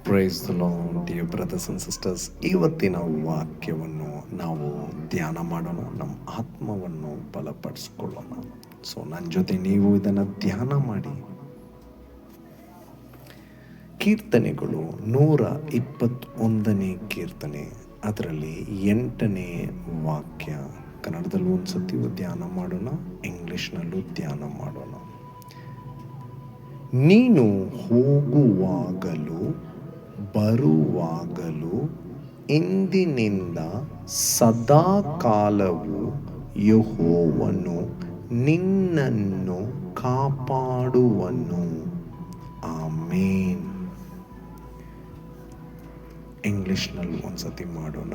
Price the Lord dear brothers and sisters. ಇವತ್ತಿನ ವಾಕ್ಯವನ್ನು ನಾವು ಧ್ಯಾನ ಮಾಡೋಣ, ನಮ್ಮ ಆತ್ಮವನ್ನು ಬಲಪಡಿಸ್ಕೊಳ್ಳೋಣ. ಸೊ ನನ್ನ ಜೊತೆ ನೀವು ಇದನ್ನು ಧ್ಯಾನ ಮಾಡಿ. ಕೀರ್ತನೆಗಳು 121ನೇ ಕೀರ್ತನೆ, ಅದರಲ್ಲಿ 8ನೇ ವಾಕ್ಯ. ಕನ್ನಡದಲ್ಲೂ ಒಂದು ಸತಿ ಧ್ಯಾನ ಮಾಡೋಣ, ಇಂಗ್ಲಿಷ್ನಲ್ಲೂ ಧ್ಯಾನ ಮಾಡೋಣ. ನೀನು ಹೋಗುವಾಗಲೂ ಬರುವಾಗಲೂ ಇಂದಿನಿಂದ ಸದಾ ಕಾಲವು ಯೆಹೋವನು ನಿನ್ನನ್ನು ಕಾಪಾಡುವನು. ಆಮೇನ್. ಇಂಗ್ಲಿಷ್ನಲ್ಲಿ ಒಂದ್ಸತಿ ಮಾಡೋಣ.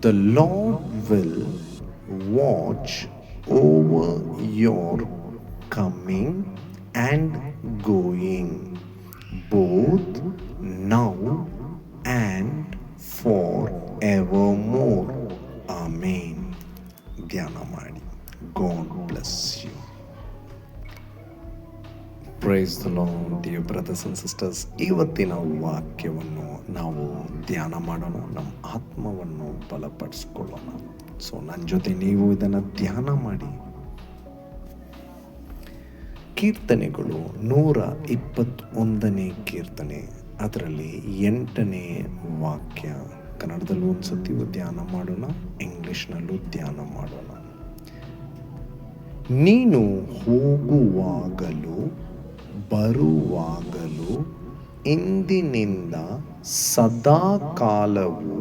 The Lord will watch over your coming and going, both now and forevermore. Amen. ಧ್ಯಾನ ಮಾಡಿ. God bless you. Praise the Lord dear brothers and sisters. ಇವತ್ತಿನ ವಾಕ್ಯವನ್ನು ನಾವು ಧ್ಯಾನ ಮಾಡೋಣ, ನಮ್ಮ ಆತ್ಮವನ್ನು ಬಲಪಡಿಸ್ಕೊಳ್ಳೋಣ. ಸೊ ನನ್ನ ಜೊತೆ ನೀವು ಇದನ್ನು ಧ್ಯಾನ ಮಾಡಿ. ಕೀರ್ತನೆಗಳು 121ನೇ ಕೀರ್ತನೆ, ಅದರಲ್ಲಿ 8ನೇ ವಾಕ್ಯ. ಕನ್ನಡದಲ್ಲೂ ಒಂದು ಸತಿ ಧ್ಯಾನ ಮಾಡೋಣ, ಇಂಗ್ಲಿಷ್ನಲ್ಲೂ ಧ್ಯಾನ ಮಾಡೋಣ. ನೀನು ಹೋಗುವಾಗಲೂ ಬರುವಾಗಲೂ ಇಂದಿನಿಂದ ಸದಾ ಕಾಲವು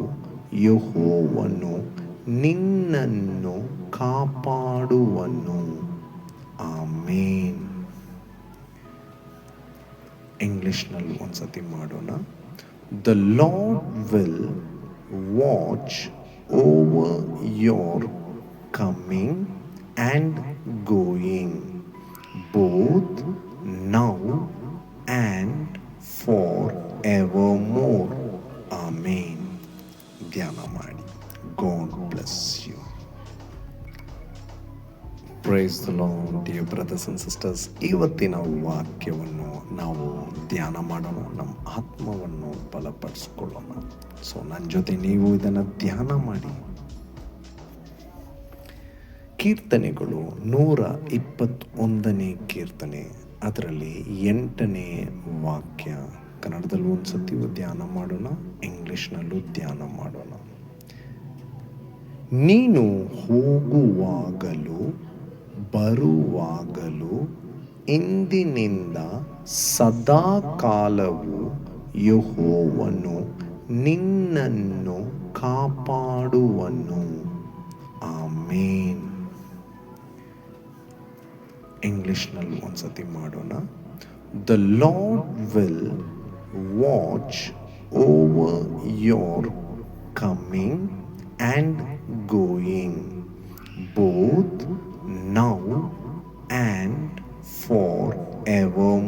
ಯೆಹೋವನು ನಿನ್ನನ್ನು ಕಾಪಾಡುವನು. ಆಮೇನ್. ಇಂಗ್ಲಿಷ್ನಲ್ಲಿ ಒಂದ್ಸತಿ ಮಾಡೋಣ. The Lord will watch over your coming and going, both now and for evermore. Amen. ಧ್ಯಾನ ಮಾಡಿ. God bless you. Praise the Lord dear brothers and sisters. ಇವತ್ತಿನ ವಾಕ್ಯವನ್ನು ನಾವು ಧ್ಯಾನ ಮಾಡೋಣ, ನಮ್ಮ ಆತ್ಮವನ್ನು ಬಲಪಡಿಸ್ಕೊಳ್ಳೋಣ. ಸೊ ನನ್ನ ಜೊತೆ ನೀವು ಇದನ್ನು ಧ್ಯಾನ ಮಾಡಿ. ಕೀರ್ತನೆಗಳು 121ನೇ ಕೀರ್ತನೆ, ಅದರಲ್ಲಿ 8ನೇ ವಾಕ್ಯ. ಕನ್ನಡದಲ್ಲೂ ಒಂದು ಸತಿ ಧ್ಯಾನ ಮಾಡೋಣ, ಇಂಗ್ಲಿಷ್ನಲ್ಲೂ ಧ್ಯಾನ ಮಾಡೋಣ. ನೀನು ಹೋಗುವಾಗಲೂ ಬರುವಾಗಲೂ ಇಂದಿನಿಂದ ಸದಾ ಕಾಲವು ಯೆಹೋವನು ನಿನ್ನನ್ನು ಕಾಪಾಡುವನು. ಆಮೇನ್. ಇಂಗ್ಲಿಷ್ನಲ್ಲಿ ಒಂದ್ಸತಿ ಮಾಡೋಣ. The Lord will watch over your coming and going, both now and forevermore.